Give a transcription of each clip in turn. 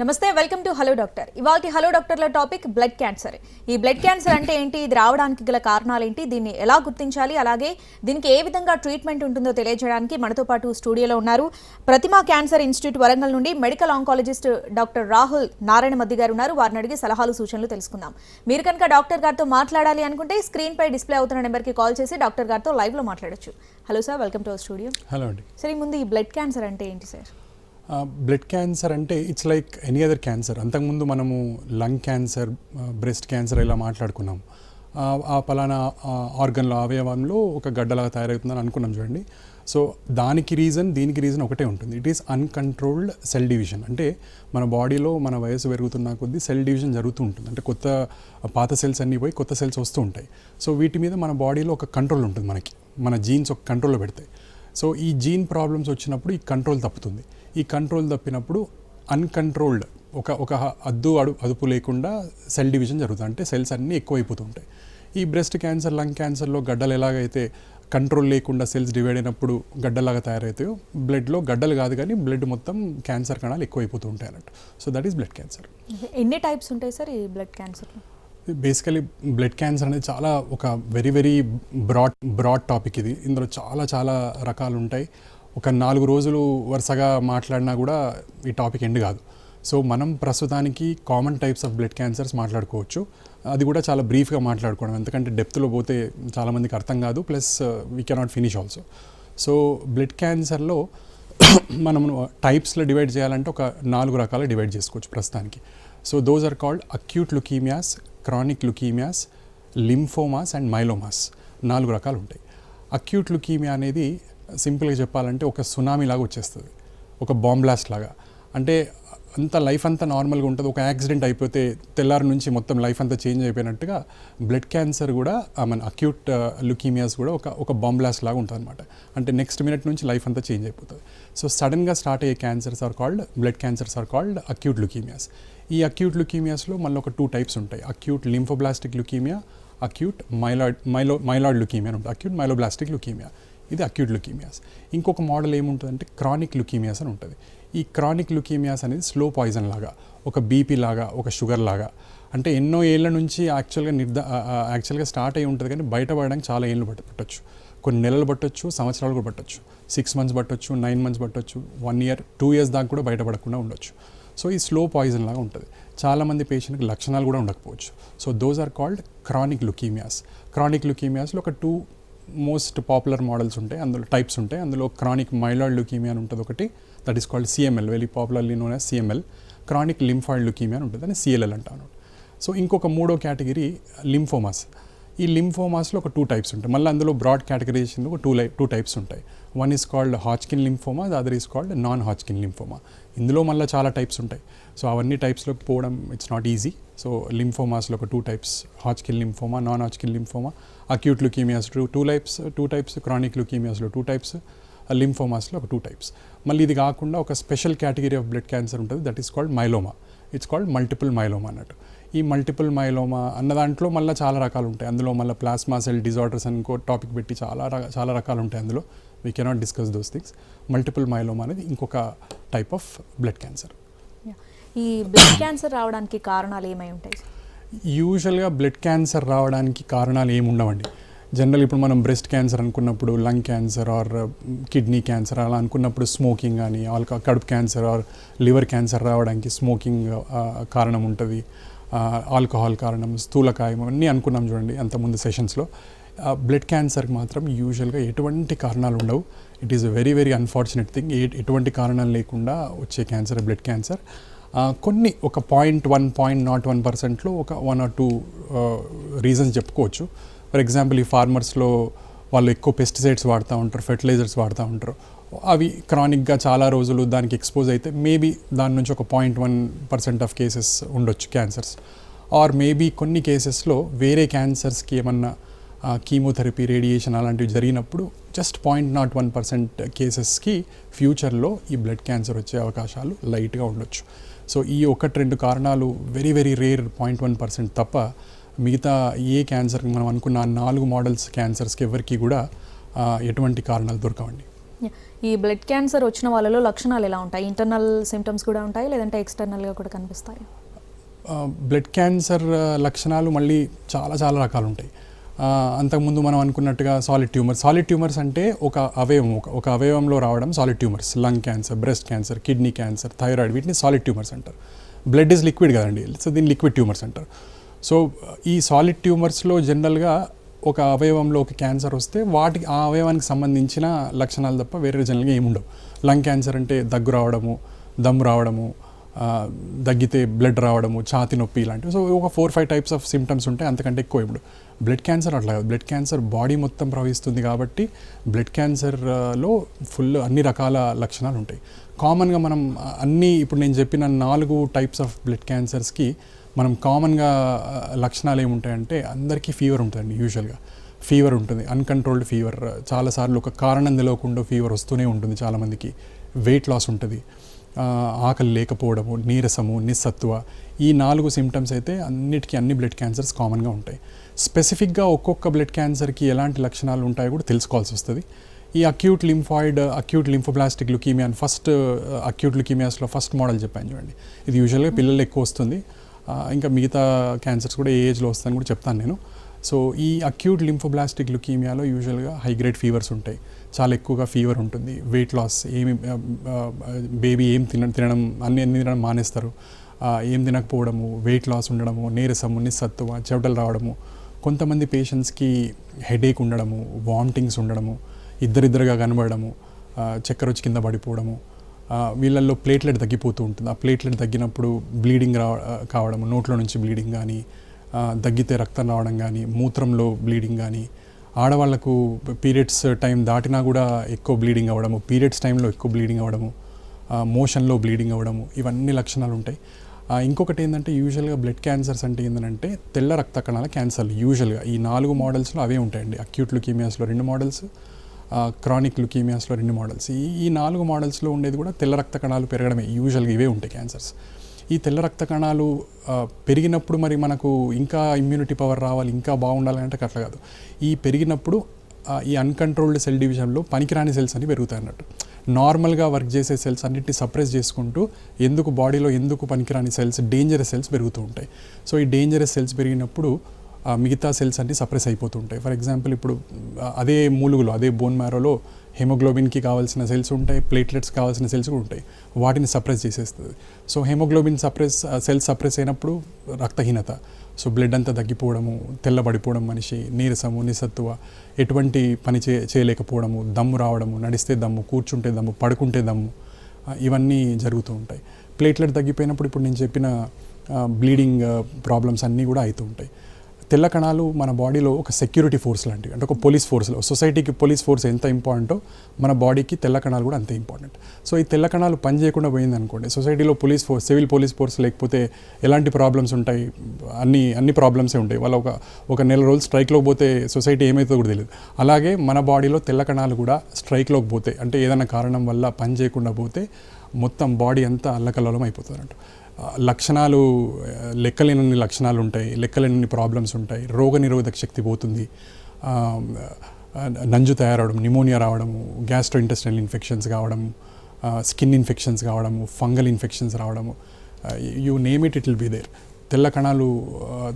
నమస్తే, welcome to hello doctor. ఇవాల్టి hello డాక్టర్ల టాపిక్ బ్లడ్ క్యాన్సర్. ఈ బ్లడ్ క్యాన్సర్ అంటే ఏంటి, ఇది రావడానికి గల కారణాలు ఏంటి, దీన్ని ఎలా గుర్తించాలి, అలాగే దీనికి ఏ విధంగా ట్రీట్మెంట్ ఉంటుందో తెలియజేయడానికి మనతో పాటు స్టూడియోలో ఉన్నారు ప్రతిమా క్యాన్సర్ ఇన్స్టిట్యూట్ వరంగల్ నుండి medical oncologist doctor Rahul Narayana Maddi గారు ఉన్నారు. వారిని అడిగి సలహాలు సూచనలు తెలుసుకుందాం. మీరు కనుక డాక్టర్ గారితో మాట్లాడాలి అనుకుంటే స్క్రీన్ పై డిస్ప్లే అవుతున్న నెంబర్కి కాల్ చేసి డాక్టర్ గారితో లైవ్లో మాట్లాడొచ్చు. Hello sir, welcome to our studio. Hello అండి. సరే, ముందు ఈ బ్లడ్ క్యాన్సర్ అంటే ఏంటి సార్? బ్లడ్ క్యాన్సర్ అంటే it's like any other cancer. అంతకుముందు మనము లంగ్ క్యాన్సర్, బ్రెస్ట్ క్యాన్సర్ ఇలా మాట్లాడుకున్నాం. ఆ పలానా ఆర్గన్లో, అవయవంలో ఒక గడ్డలాగా తయారవుతుందని అనుకున్నాం చూడండి. సో దీనికి రీజన్ ఒకటే ఉంటుంది. It is uncontrolled cell division. అంటే మన బాడీలో మన వయసు పెరుగుతున్న కొద్దీ సెల్ డివిజన్ జరుగుతూ ఉంటుంది. అంటే పాత సెల్స్ అన్నీ పోయి కొత్త సెల్స్ వస్తూ ఉంటాయి. సో వీటి మీద మన బాడీలో ఒక కంట్రోల్ ఉంటుంది. మన జీన్స్ ఒక కంట్రోల్లో పెడతాయి. సో ఈ జీన్ ప్రాబ్లమ్స్ వచ్చినప్పుడు ఈ కంట్రోల్ తప్పుతుంది. ఈ కంట్రోల్ తప్పినప్పుడు అన్కంట్రోల్డ్ ఒక అదుపు లేకుండా సెల్ డివిజన్ జరుగుతుంది. అంటే సెల్స్ అన్నీ ఎక్కువైపోతుంటాయి. ఈ బ్రెస్ట్ క్యాన్సర్, లంగ్ క్యాన్సర్లో గడ్డలు ఎలాగైతే కంట్రోల్ లేకుండా సెల్స్ డివైడ్ అయినప్పుడు గడ్డలాగా తయారవుతాయో, బ్లడ్లో గడ్డలు కాదు కానీ బ్లడ్ మొత్తం క్యాన్సర్ కణాలు ఎక్కువైపోతూ ఉంటాయి అన్నట్టు. So that is blood cancer. ఎన్ని టైప్స్ ఉంటాయి సార్ ఈ బ్లడ్ క్యాన్సర్లో? బేసికలీ బ్లడ్ క్యాన్సర్ అనేది చాలా ఒక వెరీ వెరీ బ్రాడ్ టాపిక్ ఇది. ఇందులో చాలా రకాలు ఉంటాయి. ఒక 4 రోజులు వరుసగా మాట్లాడినా కూడా ఈ టాపిక్ ఎండ్ కాదు. సో మనం ప్రస్తుతానికి common types of blood cancers మాట్లాడుకోవచ్చు. అది కూడా చాలా బ్రీఫ్గా మాట్లాడుకోవడం, ఎందుకంటే డెప్త్లో పోతే చాలామందికి అర్థం కాదు, plus we cannot finish also. So blood క్యాన్సర్లో మనం టైప్స్లో డివైడ్ చేయాలంటే ఒక 4 రకాలు డివైడ్ చేసుకోవచ్చు ప్రస్తుతానికి. So those are called acute leukemias, chronic leukemias, lymphomas and myelomas. 4 రకాలు ఉంటాయి. అక్యూట్ లుకీమియా అనేది సింపుల్గా చెప్పాలంటే ఒక సునామీ లాగా వచ్చేస్తుంది, ఒక బాంబ్ బ్లాస్ట్ లాగా. అంటే లైఫ్ అంతా నార్మల్గా ఉంటుంది. ఒక యాక్సిడెంట్ అయిపోతే తెల్లారి నుంచి మొత్తం లైఫ్ అంతా చేంజ్ అయిపోయినట్టుగా బ్లడ్ క్యాన్సర్ కూడా, మన అక్యూట్ లుకీమియాస్ కూడా ఒక బాంబ్ బ్లాస్ట్ లాగా ఉంటుంది అనమాట. అంటే నెక్స్ట్ మినిట్ నుంచి లైఫ్ అంతా చేంజ్ అయిపోతుంది. సో సడన్గా స్టార్ట్ అయ్యే cancers are called, blood cancers are called acute leukemias. ఈ అక్యూట్ లుకీమియాస్లో మళ్ళీ ఒక 2 టైప్స్ ఉంటాయి. Acute lymphoblastic leukemia, acute myeloid leukemia ఉంటుంది. అక్యూట్ మైలోబ్లాస్టిక్ లుకీమియా, ఇది అక్యూట్ లుకీమియాస్. ఇంకొక మోడల్ ఏముంటుందంటే క్రానిక్ లుకీమియాస్ అని ఉంటుంది. ఈ క్రానిక్ లుకీమియాస్ అనేది స్లో పాయిజన్ లాగా, ఒక బీపీ లాగా, ఒక షుగర్ లాగా. అంటే ఎన్నో ఏళ్ళ నుంచి యాక్చువల్గా స్టార్ట్ అయి ఉంటుంది, కానీ బయటపడడానికి చాలా ఏళ్ళు పట్టచ్చు. కొన్ని నెలలు పట్టొచ్చు, సంవత్సరాలు కూడా పట్టొచ్చు. 6 months పట్టొచ్చు, 9 months పట్టొచ్చు, 1 year, 2 years దాకా కూడా బయటపడకుండా ఉండొచ్చు. సో ఈ స్లో పాయిజన్ లాగా ఉంటుంది. చాలామంది పేషెంట్కి లక్షణాలు కూడా ఉండకపోవచ్చు. So those are called chronic leukemias. Chronic లుకీమియాస్లో ఒక 2 మోస్ట్ పాపులర్ మోడల్స్ ఉంటాయి, అందులో టైప్స్ ఉంటాయి. అందులో క్రానిక్ మైలాయిడ్ లుకీమియా అని ఉంటుంది ఒకటి, that is called CML, very popularly known as CML. Chronic lymphoid leukaemia అని ఉంటుంది, అని CLL అంటాను. సో ఇంకొక 3వ కేటగిరీ లింఫోమాస్. ఈ లింఫోమాస్లో ఒక 2 టైప్స్ ఉంటాయి. మళ్ళీ అందులో బ్రాడ్ కేటగరైజేషన్లో ఒక 2 టైప్స్ ఉంటాయి. One is called Hodgkin lymphoma, the other is called non Hodgkin lymphoma. ఇందులో మళ్ళీ చాలా టైప్స్ ఉంటాయి. సో అవన్నీ టైప్స్లోకి పోవడం ఇట్స్ నాట్ ఈజీ. సో లింఫోమాస్లో ఒక 2 types, Hodgkin lymphoma, non Hodgkin lymphoma. Acute leukemias 2 types, chronic లుకీమియాస్లో 2 టైప్స్, లింఫోమాస్లో ఒక 2 టైప్స్. మళ్ళీ ఇది కాకుండా ఒక special category of blood cancer ఉంటుంది, that is called myeloma. It's called multiple myeloma అన్నట్టు. ఈ మల్టిపుల్ మైలోమా అన్న దాంట్లో మళ్ళీ చాలా రకాలు ఉంటాయి. అందులో మళ్ళీ ప్లాస్మా సెల్ డిజార్డర్స్ అని ఇంకో టాపిక్ పెట్టి చాలా రకాలు ఉంటాయి. అందులో we cannot discuss those things. Multiple myeloma అనేది ఇంకొక టైప్ ఆఫ్ బ్లడ్ క్యాన్సర్. ఈ బ్లడ్ క్యాన్సర్ రావడానికి కారణాలు ఏమై ఉంటాయి? యూజువల్గా బ్లడ్ క్యాన్సర్ రావడానికి కారణాలు ఏమి ఉండవండి. జనరల్ ఇప్పుడు మనం బ్రెస్ట్ క్యాన్సర్ అనుకున్నప్పుడు, lung cancer are kidney cancer అలా అనుకున్నప్పుడు స్మోకింగ్ కానీ, కడుపు క్యాన్సర్ ఆర్ లివర్ క్యాన్సర్ రావడానికి స్మోకింగ్ కారణం ఉంటుంది, ఆల్కహాల్ కారణం, స్థూలకాయం, అన్నీ అనుకున్నాం చూడండి అంతకుముందు సెషన్స్లో. బ్లడ్ క్యాన్సర్కి మాత్రం యూజువల్గా ఎటువంటి కారణాలు ఉండవు. It is very very unfortunate thing. ఎటువంటి కారణం లేకుండా వచ్చే క్యాన్సర్ బ్లడ్ క్యాన్సర్. కొన్ని ఒక 0.1% ఒక 1 or 2 రీజన్స్ చెప్పుకోవచ్చు. ఫర్ ఎగ్జాంపుల్, ఈ ఫార్మర్స్లో వాళ్ళు ఎక్కువ పెస్టిసైడ్స్ వాడుతూ ఉంటారు, ఫెర్టిలైజర్స్ వాడుతూ ఉంటారు. అవి క్రానిక్గా చాలా రోజులు దానికి ఎక్స్పోజ్ అయితే మేబీ దాని నుంచి ఒక 0.1% ఆఫ్ కేసెస్ ఉండొచ్చు క్యాన్సర్స్. ఆర్ మేబీ కొన్ని కేసెస్లో వేరే క్యాన్సర్స్కి ఏమన్నా కీమోథెరపీ, రేడియేషన్ అలాంటివి జరిగినప్పుడు జస్ట్ 0.01% కేసెస్కి ఫ్యూచర్లో ఈ బ్లడ్ క్యాన్సర్ వచ్చే అవకాశాలు లైట్గా ఉండొచ్చు. సో ఈ 1-2 కారణాలు వెరీ వెరీ రేర్, 0.1% తప్ప మిగతా ఏ క్యాన్సర్కి మనం అనుకున్న 4 మోడల్స్ క్యాన్సర్స్కి ఎవరికి కూడా ఎటువంటి కారణాలు దొరకవండి. ఈ బ్లడ్ క్యాన్సర్ వచ్చిన వాళ్ళలో లక్షణాలు ఎలా ఉంటాయి? ఇంటర్నల్ సిమ్టమ్స్ కూడా ఉంటాయి, లేదంటే ఎక్స్టర్నల్గా కూడా కనిపిస్తాయి? బ్లడ్ క్యాన్సర్ లక్షణాలు మళ్ళీ చాలా చాలా రకాలు ఉంటాయి. అంతకుముందు మనం అనుకున్నట్టుగా సాలిడ్ ట్యూమర్స్ అంటే ఒక అవయవంలో రావడం solid tumours. Lung cancer, breast cancer, kidney cancer, thyroid, వీటిని సాలిడ్ ట్యూమర్స్ అంటారు. బ్లడ్ ఈజ్ లిక్విడ్ కదండి, సో దీన్ని లిక్విడ్ ట్యూమర్స్ అంటారు. సో ఈ సాలిడ్ ట్యూమర్స్లో జనరల్గా ఒక అవయవంలో ఒక క్యాన్సర్ వస్తే ఆ అవయవానికి సంబంధించిన లక్షణాలు తప్ప వేరే జనరల్గా ఏముండవు. లంగ్ క్యాన్సర్ అంటే దగ్గు రావడము, దమ్ము రావడము, దగ్గితే బ్లడ్ రావడము, ఛాతి నొప్పి ఇలాంటివి. సో ఒక 4-5 టైప్స్ ఆఫ్ సిమ్టమ్స్ ఉంటాయి, అంతకంటే ఎక్కువ. ఇప్పుడు బ్లడ్ క్యాన్సర్ అట్లా కాదు. బ్లడ్ క్యాన్సర్ బాడీ మొత్తం ప్రవహిస్తుంది కాబట్టి బ్లడ్ క్యాన్సర్లో ఫుల్ అన్ని రకాల లక్షణాలు ఉంటాయి. కామన్గా మనం ఇప్పుడు నేను చెప్పిన 4 టైప్స్ ఆఫ్ బ్లడ్ క్యాన్సర్స్కి మనం కామన్గా లక్షణాలు ఏముంటాయంటే అందరికీ ఫీవర్ ఉంటుందండి. యూజువల్గా ఫీవర్ ఉంటుంది, అన్కంట్రోల్డ్ ఫీవర్. చాలాసార్లు ఒక కారణం తెలియకుండా ఫీవర్ వస్తూనే ఉంటుంది చాలామందికి. వెయిట్ లాస్ ఉంటుంది, ఆకలి లేకపోవడము, నీరసము, నిస్సత్తువ. ఈ 4 సిమ్టమ్స్ అయితే అన్ని బ్లడ్ క్యాన్సర్స్ కామన్గా ఉంటాయి. స్పెసిఫిక్గా ఒక్కొక్క బ్లడ్ క్యాన్సర్కి ఎలాంటి లక్షణాలు ఉంటాయో కూడా తెలుసుకోవాల్సి వస్తుంది. ఈ అక్యూట్ లింఫోబ్లాస్టిక్ లుకీమియా అని అక్యూట్ లుకీమియాస్లో ఫస్ట్ మోడల్ చెప్పాను చూడండి. ఇది యూజువల్గా పిల్లలు ఎక్కువ వస్తుంది. ఇంకా మిగతా క్యాన్సర్స్ కూడా ఏ ఏజ్లో వస్తుందని కూడా చెప్తాను నేను. సో ఈ అక్యూట్ లింఫోబ్లాస్టిక్ లుకీమియాలో యూజువల్గా హై గ్రేడ్ ఫీవర్స్ ఉంటాయి, చాలా ఎక్కువగా ఫీవర్ ఉంటుంది. వెయిట్ లాస్, బేబీ ఏం తినడం అన్ని తినడం మానేస్తారు, ఏం తినకపోవడము, వెయిట్ లాస్ ఉండడము, నీరసము, నిస్సత్తువ, చెమటలు రావడము. కొంతమంది పేషెంట్స్కి హెడేక్ ఉండడము, వామిటింగ్స్ ఉండడము, ఇద్దరిద్దరుగా కనబడము, చక్కెర వచ్చి కింద పడిపోవడము. వీళ్ళల్లో ప్లేట్లెట్ తగ్గిపోతూ ఉంటుంది. ఆ ప్లేట్లెట్ తగ్గినప్పుడు బ్లీడింగ్ కావడము, నోట్లో నుంచి బ్లీడింగ్ కానీ, దగ్గితే రక్తం రావడం కానీ, మూత్రంలో బ్లీడింగ్ కానీ. ఆడవాళ్లకు పీరియడ్స్ టైం దాటినా కూడా ఎక్కువ బ్లీడింగ్ అవ్వడము, పీరియడ్స్ టైంలో ఎక్కువ బ్లీడింగ్ అవ్వడము, మోషన్లో బ్లీడింగ్ అవ్వడము, ఇవన్నీ లక్షణాలు ఉంటాయి. ఇంకొకటి ఏంటంటే యూజువల్గా బ్లడ్ క్యాన్సర్స్ అంటే ఏంటంటే తెల్ల రక్త కణాల క్యాన్సర్లు. యూజువల్గా ఈ 4 మోడల్స్లో అవే ఉంటాయండి. అక్యూట్ లుకీమియాస్లో 2 మోడల్స్, క్రానిక్ లుకీమియాస్లో 2 మోడల్స్. ఈ 4 మోడల్స్లో ఉండేది కూడా తెల్ల రక్త కణాలు పెరగడమే. యూజువల్గా ఇవే ఉంటాయి క్యాన్సర్స్. ఈ తెల్ల రక్త కణాలు పెరిగినప్పుడు మరి మనకు ఇంకా ఇమ్యూనిటీ పవర్ రావాలి, ఇంకా బాగుండాలి అంటే అట్లా కాదు. ఈ పెరిగినప్పుడు ఈ అన్కంట్రోల్డ్ సెల్ డివిజన్లో పనికిరాని సెల్స్ అన్ని పెరుగుతాయి అన్నట్టు. నార్మల్గా వర్క్ చేసే సెల్స్ అన్నిటిని సప్రెస్ చేసుకుంటూ బాడీలో ఎందుకు పనికిరాని సెల్స్, డేంజరస్ సెల్స్ పెరుగుతూ ఉంటాయి. సో ఈ డేంజరస్ సెల్స్ పెరిగినప్పుడు మిగతా సెల్స్ అన్ని సప్రెస్ అయిపోతుంటాయి. ఫర్ ఎగ్జాంపుల్ ఇప్పుడు అదే మూలుగులో, అదే బోన్ మ్యారోలో హెమోగ్లోబిన్కి కావాల్సిన సెల్స్ ఉంటాయి, ప్లేట్లెట్స్ కావాల్సిన సెల్స్ కూడా ఉంటాయి. వాటిని సప్రెస్ చేసేస్తుంది. సో హెమోగ్లోబిన్ సెల్స్ సప్రెస్ అయినప్పుడు రక్తహీనత, సో బ్లడ్ అంతా తగ్గిపోవడము, తెల్లబడిపోవడం, మనిషి నీరసము, నిస్సత్తువ, ఎటువంటి పని చేయలేకపోవడము, దమ్ము రావడము, నడిస్తే దమ్ము, కూర్చుంటే దమ్ము, పడుకుంటే దమ్ము, ఇవన్నీ జరుగుతూ ఉంటాయి. ప్లేట్లెట్ తగ్గిపోయినప్పుడు ఇప్పుడు నేను చెప్పిన బ్లీడింగ్ ప్రాబ్లమ్స్ అన్నీ కూడా అవుతూ ఉంటాయి. తెల్ల కణాలు మన బాడీలో ఒక సెక్యూరిటీ ఫోర్స్ లాంటివి, అంటే ఒక పోలీస్ ఫోర్స్లో, సొసైటీకి పోలీస్ ఫోర్స్ ఎంత ఇంపార్టెంటో మన బాడీకి తెల్ల కణాలు కూడా అంతే ఇంపార్టెంట్. సో ఈ తెల్ల కణాలు పని చేయకుండా పోయింది అనుకోండి, సొసైటీలో సివిల్ పోలీస్ ఫోర్స్ లేకపోతే ఎలాంటి ప్రాబ్లమ్స్ ఉంటాయి, అన్ని ప్రాబ్లమ్సే ఉంటాయి. వాళ్ళ ఒక నెల రోజులు స్ట్రైక్లోకి పోతే సొసైటీ ఏమవుతుందో కూడా తెలియదు. అలాగే మన బాడీలో తెల్ల కణాలు కూడా స్ట్రైక్లోకి పోతే, అంటే ఏదైనా కారణం వల్ల పని చేయకుండా పోతే మొత్తం బాడీ అంతా అల్లకల్లోలం అయిపోతుంది అన్నట్టు. లక్షణాలు లెక్కలేనన్ని లక్షణాలు ఉంటాయి, లెక్కలేనన్ని ప్రాబ్లమ్స్ ఉంటాయి. రోగనిరోధక శక్తి పోతుంది, నంజు తయారవడం, నిమోనియా రావడము, గ్యాస్ట్రో ఇంటెస్టైనల్ ఇన్ఫెక్షన్స్ కావడము, స్కిన్ ఇన్ఫెక్షన్స్ కావడము, ఫంగల్ ఇన్ఫెక్షన్స్ రావడము, you name it will be there. తెల్ల కణాలు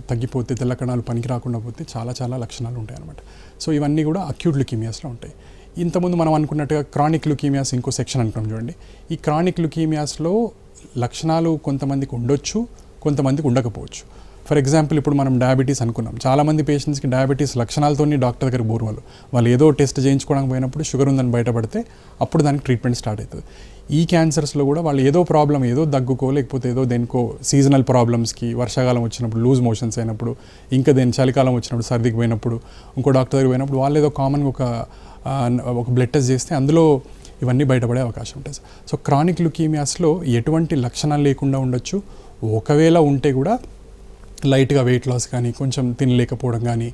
తగ్గిపోతే, తెల్ల కణాలు పనికి రాకుండా పోతే చాలా చాలా లక్షణాలు ఉంటాయి అన్నమాట. సో ఇవన్నీ కూడా అక్యూట్ లుకీమియాస్లో ఉంటాయి. ఇంతకుముందు మనం అనుకున్నట్టుగా క్రానిక్ లుకీమియాస్ ఇంకో సెక్షన్ అనుకున్నాం చూడండి. ఈ క్రానిక్ లుకీమియాస్లో లక్షణాలు కొంతమందికి ఉండొచ్చు, కొంతమందికి ఉండకపోవచ్చు. ఫర్ ఎగ్జాంపుల్ ఇప్పుడు మనం డయాబెటీస్ అనుకున్నాం. చాలామంది పేషెంట్స్కి డయాబెటీస్ లక్షణాలతోనే డాక్టర్ దగ్గర పోరు. వాళ్ళు ఏదో టెస్ట్ చేయించుకోవడానికి పోయినప్పుడు షుగర్ ఉందని బయటపడితే అప్పుడు దానికి ట్రీట్మెంట్ స్టార్ట్ అవుతుంది. ఈ క్యాన్సర్స్లో కూడా వాళ్ళు ఏదో ప్రాబ్లం, ఏదో దగ్గుకో లేకపోతే ఏదో దేనికో సీజనల్ ప్రాబ్లమ్స్కి, వర్షాకాలం వచ్చినప్పుడు లూజ్ మోషన్స్ అయినప్పుడు, ఇంకా చలికాలం వచ్చినప్పుడు సర్దికి పోయినప్పుడు, ఇంకో డాక్టర్ దగ్గర పోయినప్పుడు వాళ్ళు ఏదో కామన్గా ఒక బ్లడ్ టెస్ట్ చేస్తే అందులో ఇవన్నీ బయటపడే అవకాశం ఉంటుంది. సో క్రానిక్ లుకీమియాస్లో ఎటువంటి లక్షణాలు లేకుండా ఉండొచ్చు. ఒకవేళ ఉంటే కూడా లైట్గా వెయిట్ లాస్ కానీ, కొంచెం తినలేకపోవడం కానీ,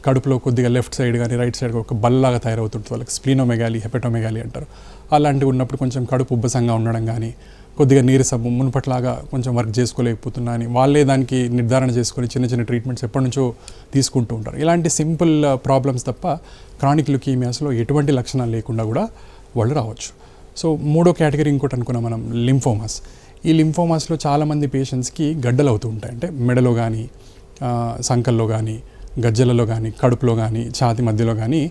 కడుపులో కొద్దిగా లెఫ్ట్ సైడ్ కానీ రైట్ సైడ్ ఒక బల్లాగా తయారవుతుంటుంది. వాళ్ళకి స్ప్లీనోమెగాలి, హెపటోమెగాలి అంటారు. అలాంటివి ఉన్నప్పుడు కొంచెం కడుపు ఉబ్బసంగా ఉండడం కానీ, కొద్దిగా నీరసము, మునుపట్లాగా కొంచెం వర్క్ చేసుకోలేకపోతున్నా అని వాళ్ళే దానికి నిర్ధారణ చేసుకొని చిన్న చిన్న ట్రీట్మెంట్స్ ఎప్పటి నుంచో తీసుకుంటూ ఉంటారు. ఇలాంటి సింపుల్ ప్రాబ్లమ్స్ తప్ప క్రానిక్ లుకీమియాస్లో ఎటువంటి లక్షణాలు లేకుండా కూడా వాళ్ళు రావచ్చు. సో మూడో కేటగిరీ ఇంకోటి అనుకున్నాం మనం, లింఫోమాస్. ఈ లింఫోమాస్లో చాలామంది పేషెంట్స్కి గడ్డలు అవుతూ ఉంటాయి. అంటే మెడలో కానీ, సంకల్లో కానీ, గజ్జలలో కానీ, కడుపులో కానీ, ఛాతి మధ్యలో కానీ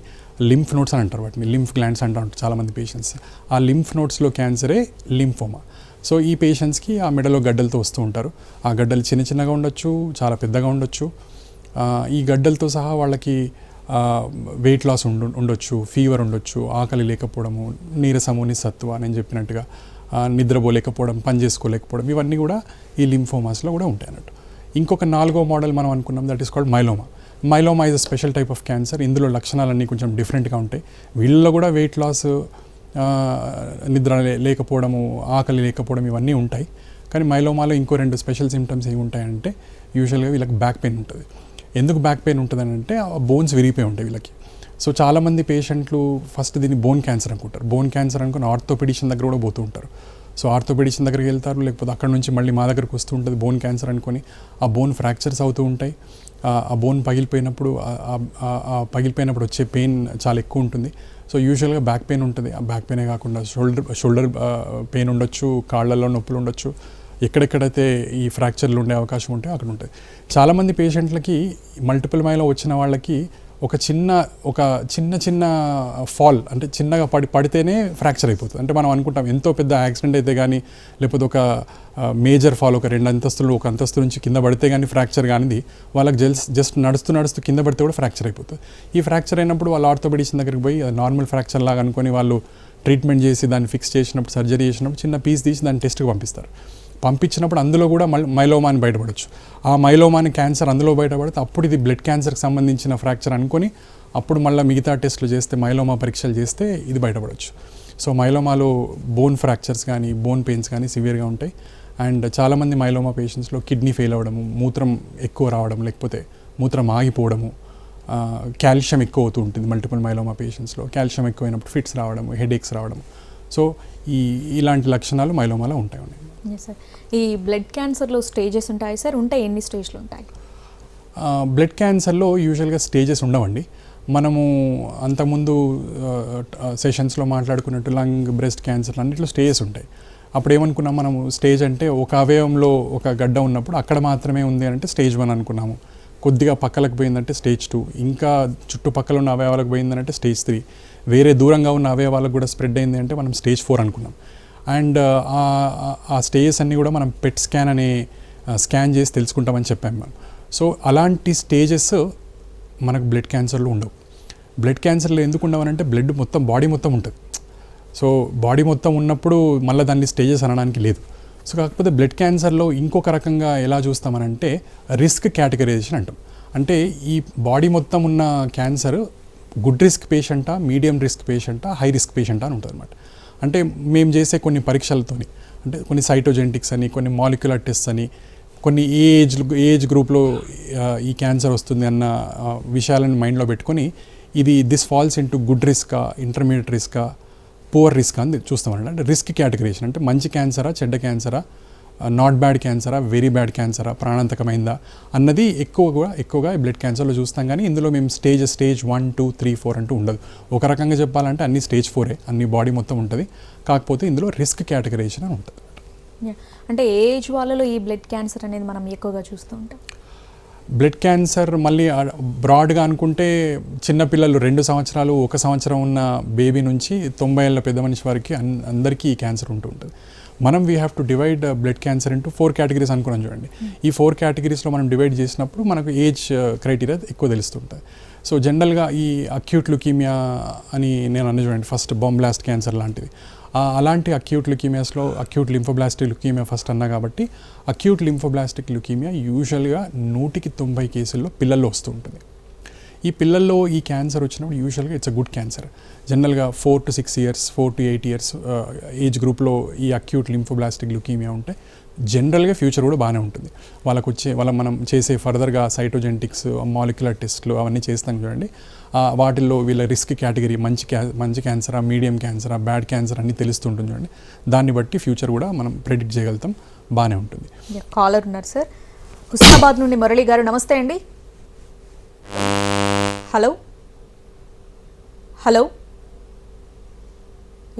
లింఫ్ నోడ్స్ అని అంటారు వాటిని, లింఫ్ గ్లాండ్స్ అంటారు చాలామంది పేషెంట్స్. ఆ లింఫ్ నోడ్స్లో క్యాన్సరే లింఫోమా. సో ఈ పేషెంట్స్కి ఆ మెడలో గడ్డలతో వస్తూ ఉంటారు. ఆ గడ్డలు చిన్న చిన్నగా ఉండొచ్చు, చాలా పెద్దగా ఉండొచ్చు. ఈ గడ్డలతో సహా వాళ్ళకి వెయిట్ లాస్ ఉండొచ్చు, ఫీవర్ ఉండొచ్చు, ఆకలి లేకపోవడము, నీరసము, నిస్సత్వ నేను చెప్పినట్టుగా, నిద్రపోలేకపోవడం, పని చేసుకోలేకపోవడం, ఇవన్నీ కూడా ఈ లింఫోమాస్లో కూడా ఉంటాయి అన్నట్టు. ఇంకొక 4వ మోడల్ మనం అనుకున్నాం, that is called myeloma. Myeloma is a special type of cancer. ఇందులో లక్షణాలన్నీ కొంచెం డిఫరెంట్గా ఉంటాయి. వీళ్ళలో కూడా వెయిట్ లాస్, నిద్ర లేకపోవడము, ఆకలి లేకపోవడం ఇవన్నీ ఉంటాయి. కానీ మైలోమాలో ఇంకో 2 స్పెషల్ సిమ్టమ్స్ ఏమి ఉంటాయంటే, యూజువల్గా వీళ్ళకి బ్యాక్ పెయిన్ ఉంటుంది. ఎందుకు బ్యాక్ పెయిన్ ఉంటుంది అని అంటే, బోన్స్ విరిగిపోయి ఉంటాయి వీళ్ళకి. సో చాలామంది పేషెంట్లు ఫస్ట్ దీన్ని బోన్ క్యాన్సర్ అనుకుంటారు. బోన్ క్యాన్సర్ అనుకుని ఆర్థోపెడిషన్ దగ్గర కూడా పోతూ ఉంటారు. సో ఆర్థోపెడిషన్ దగ్గరికి వెళ్తారు, లేకపోతే అక్కడ నుంచి మళ్ళీ మా దగ్గరకు వస్తూ ఉంటుంది బోన్ క్యాన్సర్ అనుకొని. ఆ బోన్ ఫ్రాక్చర్స్ అవుతూ ఉంటాయి. ఆ బోన్ పగిలిపోయినప్పుడు వచ్చే పెయిన్ చాలా ఎక్కువ ఉంటుంది. సో యూజువల్గా బ్యాక్ పెయిన్ ఉంటుంది. ఆ బ్యాక్ పెయినే కాకుండా షోల్డర్ పెయిన్ ఉండొచ్చు, కాళ్ళల్లో నొప్పులు ఉండొచ్చు. ఎక్కడెక్కడైతే ఈ ఫ్రాక్చర్లు ఉండే అవకాశం ఉంటే అక్కడ ఉంటుంది. చాలామంది పేషెంట్లకి మల్టిపుల్ మైలో వచ్చిన వాళ్ళకి ఒక చిన్న ఫాల్, అంటే చిన్నగా పడితేనే ఫ్రాక్చర్ అయిపోతుంది. అంటే మనం అనుకుంటాం ఎంతో పెద్ద యాక్సిడెంట్ అయితే కానీ, లేకపోతే ఒక మేజర్ ఫాల్, ఒక 2 అంతస్తులు, 1 అంతస్తు నుంచి కింద పడితే కానీ ఫ్రాక్చర్ కానిది, వాళ్ళకి జస్ట్ నడుస్తూ కింద పడితే కూడా ఫ్రాక్చర్ అయిపోతుంది. ఈ ఫ్రాక్చర్ అయినప్పుడు వాళ్ళు ఆర్థోపెడిషన్ దగ్గరికి పోయి నార్మల్ ఫ్రాక్చర్ లాగా అనుకొని వాళ్ళు ట్రీట్మెంట్ చేసి దాన్ని ఫిక్స్ చేసినప్పుడు, సర్జరీ చేసినప్పుడు చిన్న పీస్ తీసి దాన్ని టెస్ట్కి పంపించినప్పుడు అందులో కూడా మైలోమా అని బయటపడవచ్చు. ఆ మైలోమాని క్యాన్సర్ అందులో బయటపడితే అప్పుడు ఇది బ్లడ్ క్యాన్సర్కి సంబంధించిన ఫ్రాక్చర్ అనుకొని అప్పుడు మళ్ళీ మిగతా టెస్టులు చేస్తే, మైలోమా పరీక్షలు చేస్తే ఇది బయటపడవచ్చు. సో మైలోమాలో బోన్ ఫ్రాక్చర్స్ కానీ, బోన్ పెయిన్స్ కానీ సివియర్గా ఉంటాయి. అండ్ చాలామంది మైలోమా పేషెంట్స్లో కిడ్నీ ఫెయిల్ అవ్వడము, మూత్రం ఎక్కువ రావడం, లేకపోతే మూత్రం ఆగిపోవడము, కాల్షియం ఎక్కువ అవుతూ ఉంటుంది. మల్టిపుల్ మైలోమా పేషెంట్స్లో కాల్షియం ఎక్కువైనప్పుడు ఫిట్స్ రావడము, హెడేక్స్ రావడము. సో ఇలాంటి లక్షణాలు మైలోమాలో ఉంటాయి. సార్, ఈ బ్లడ్ క్యాన్సర్లో స్టేజెస్ ఉంటాయి సార్? ఉంటాయి, ఎన్ని స్టేజ్లు ఉంటాయి? బ్లడ్ క్యాన్సర్లో యూజువల్గా స్టేజెస్ ఉండవండి. మనము అంతకుముందు సెషన్స్లో మాట్లాడుకున్నట్టు లంగ్, బ్రెస్ట్ క్యాన్సర్ అన్నింటిలో స్టేజెస్ ఉంటాయి. అప్పుడు ఏమనుకున్నాం మనము, స్టేజ్ అంటే ఒక అవయవంలో ఒక గడ్డ ఉన్నప్పుడు అక్కడ మాత్రమే ఉంది అంటే స్టేజ్ 1 అనుకున్నాము. కొద్దిగా పక్కలకు పోయిందంటే స్టేజ్ 2, ఇంకా చుట్టుపక్కల ఉన్న అవయవాలకు పోయిందంటే స్టేజ్ 3, వేరే దూరంగా ఉన్న అవయవాలకు కూడా స్ప్రెడ్ అయింది అంటే మనం స్టేజ్ 4 అనుకున్నాం. అండ్ ఆ స్టేజెస్ అన్నీ కూడా మనం పెట్ స్కాన్ అనే స్కాన్ చేసి తెలుసుకుంటామని చెప్పాము మనం. సో అలాంటి స్టేజెస్ మనకు బ్లడ్ క్యాన్సర్లో ఉండవు. బ్లడ్ క్యాన్సర్లో ఎందుకు ఉండవనంటే బ్లడ్ మొత్తం, బాడీ మొత్తం ఉంటుంది. సో బాడీ మొత్తం ఉన్నప్పుడు మళ్ళీ దాన్ని స్టేజెస్ అనడానికి లేదు. సో కాకపోతే బ్లడ్ క్యాన్సర్లో ఇంకొక రకంగా ఎలా చూస్తామనంటే రిస్క్ కేటగరైజేషన్ అంటాం. అంటే ఈ బాడీ మొత్తం ఉన్న క్యాన్సర్ గుడ్ రిస్క్ పేషెంటా, మీడియం రిస్క్ పేషెంటా, హై రిస్క్ పేషెంటా అని ఉంటుంది అనమాట. అంటే మేము చేసే కొన్ని పరీక్షలతోని, అంటే కొన్ని సైటోజెనెటిక్స్ అని, కొన్ని మాలిక్యులర్ టెస్ట్ అని, కొన్ని ఏజ్ గ్రూప్లో ఈ క్యాన్సర్ వస్తుంది అన్న విషయాలను మైండ్లో పెట్టుకొని దిస్ ఫాల్స్ ఇంటూ గుడ్ రిస్కా, ఇంటర్మీడియట్ రిస్కా, పువర్ రిస్క్ అని చూస్తామండి. అంటే రిస్క్ కేటగరైజేషన్ అంటే మంచి క్యాన్సరా, చెడ్డ క్యాన్సరా, నాట్ బ్యాడ్ క్యాన్సరా, వెరీ బ్యాడ్ క్యాన్సరా, ప్రాణాంతకమైందా అన్నది ఎక్కువగా బ్లడ్ క్యాన్సర్లో చూస్తాం. కానీ ఇందులో మేము స్టేజ్ 1, 2, 3, 4 అంటూ ఉండదు. ఒక రకంగా చెప్పాలంటే అన్ని స్టేజ్ 4, అన్ని బాడీ మొత్తం ఉంటుంది. కాకపోతే ఇందులో రిస్క్ కేటగరైజేషన్ అని ఉంటుంది. అంటే ఏ ఏజ్ వాళ్ళలో ఈ బ్లడ్ క్యాన్సర్ అనేది మనం ఎక్కువగా చూస్తూ ఉంటాం? బ్లడ్ క్యాన్సర్ మళ్ళీ బ్రాడ్గా అనుకుంటే చిన్నపిల్లలు 2 సంవత్సరాలు, 1 సంవత్సరం ఉన్న బేబీ నుంచి 90 ఏళ్ళ పెద్ద మనిషి వారికి అందరికీ ఈ క్యాన్సర్ ఉంటుంది. మనం we have to divide blood cancer into 4 categories అనుకున్నాం చూడండి. ఈ 4 కేటగిరీస్లో మనం డివైడ్ చేసినప్పుడు మనకు ఏజ్ క్రైటీరియా ఎక్కువ తెలుస్తుంటుంది. సో జనరల్గా ఈ అక్యూట్ లుకీమియా అని నేను అన్న చూడండి, ఫస్ట్ బాంబ్ బ్లాస్ట్ క్యాన్సర్ లాంటిది. అలాంటి అక్యూట్ లుకీమియాస్లో అక్యూట్ లింఫోబ్లాస్టిక్ లుకీమియా ఫస్ట్ అన్నా కాబట్టి అక్యూట్ లింఫోబ్లాస్టిక్ లుకీమియా యూజువల్గా 100కి 90 కేసుల్లో పిల్లల్లో వస్తూ ఉంటుంది. ఈ పిల్లల్లో ఈ క్యాన్సర్ వచ్చినప్పుడు యూజువల్గా ఇట్స్ అ గుడ్ క్యాన్సర్. జనరల్గా 4 to 6 years, 4 to 8 years age గ్రూప్లో ఈ అక్యూట్ లింఫోబ్లాస్టిక్ లుకీమియా ఉంటే జనరల్గా ఫ్యూచర్ కూడా బాగానే ఉంటుంది. మనం చేసే ఫర్దర్గా సైటోజెనెటిక్స్, మాలిక్యులర్ టెస్ట్లు అవన్నీ చేస్తాం చూడండి. వాటిల్లో వీళ్ళ రిస్క్ కేటగిరీ మంచి క్యాన్సరా, మీడియం క్యాన్సరా, బ్యాడ్ క్యాన్సర్ అన్నీ తెలుస్తుంటుంది చూడండి. దాన్ని బట్టి ఫ్యూచర్ కూడా మనం ప్రెడిక్ట్ చేయగలుగుతాం, బాగానే ఉంటుంది. కాలర్ ఉన్నారు సార్, హుస్నాబాద్ నుండి మురళి గారు. నమస్తే అండి. హలో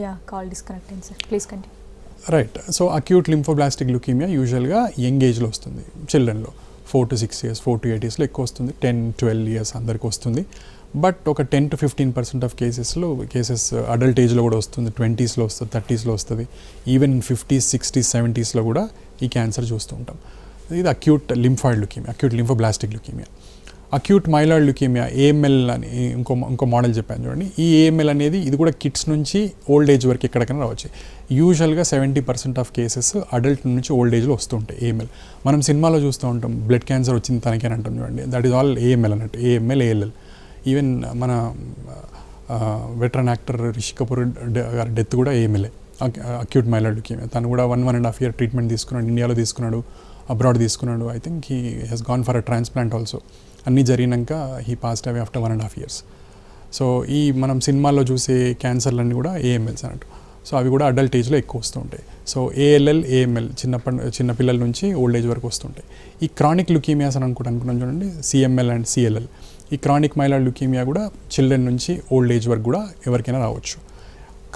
యా కాల్ డిస్కనెక్ట్ అయింది sir, please continue. Right. So acute lymphoblastic ల్యూకీమియా యూజువల్గా యంగ్ ఏజ్లో వస్తుంది, చిల్డ్రన్లో 4 to 6 years, 4 to 8 yearsలో ఎక్కువ వస్తుంది, 10-12 years అందరికి వస్తుంది. బట్ ఒక 10 to 15% ఆఫ్ కేసెస్ అడల్ట్ ఏజ్లో కూడా వస్తుంది, 20sలో వస్తుంది, 30sలో వస్తుంది, ఈవెన్ 50s, 60s, 70sలో కూడా ఈ క్యాన్సర్ చూస్తూ ఉంటాం. ఇది acute lymphoid ల్యూకీమియా, acute lymphoblastic ల్యూకీమియా. Acute myeloid ల్యూకీమియా AML అని ఇంకో మోడల్ చెప్పాను చూడండి. ఈ AML అనేది ఇది కూడా కిడ్స్ నుంచి ఓల్డ్ ఏజ్ వరకు ఎక్కడికైనా రావచ్చు. యూజువల్గా 70% ఆఫ్ కేసెస్ అడల్ట్ నుంచి ఓల్డ్ ఏజ్లో వస్తుంటాయి AML. మనం సినిమాలో చూస్తూ ఉంటాం, బ్లడ్ క్యాన్సర్ వచ్చింది తనకి అని అంటాం చూడండి, దట్ ఈస్ ఆల్ AML అన్నట్టు, AML, ALL. ఈవెన్ మన వెటరన్ యాక్టర్ రిషి కపూర్ గారి డెత్ కూడా AML, అక్యూట్ మైలాయిడ్ ల్యూకీమియా. తను కూడా 1.5 year ట్రీట్మెంట్ తీసుకున్నాడు, ఇండియాలో తీసుకున్నాడు, అబ్రాడ్ తీసుకున్నాడు. I think he has gone for a transplant also. అన్నీ జరిగినాక he passed away after 1.5 years. So ఈ మనం సినిమాల్లో చూసే క్యాన్సర్లన్నీ కూడా AMLs అన్నట్టు. సో అవి కూడా అడల్ట్ ఏజ్లో ఎక్కువ వస్తూ ఉంటాయి. సో ALL, AML చిన్న పిల్లల నుంచి ఓల్డ్ ఏజ్ వరకు వస్తుంటాయి. ఈ క్రానిక్ ల్యూకీమియాస్ అని అనుకున్నాం చూడండి, CML అండ్ CLL. ఈ క్రానిక్ మైలాయిడ్ ల్యూకీమియా కూడా చిల్డ్రన్ నుంచి ఓల్డ్ ఏజ్ వరకు కూడా ఎవరికైనా రావచ్చు.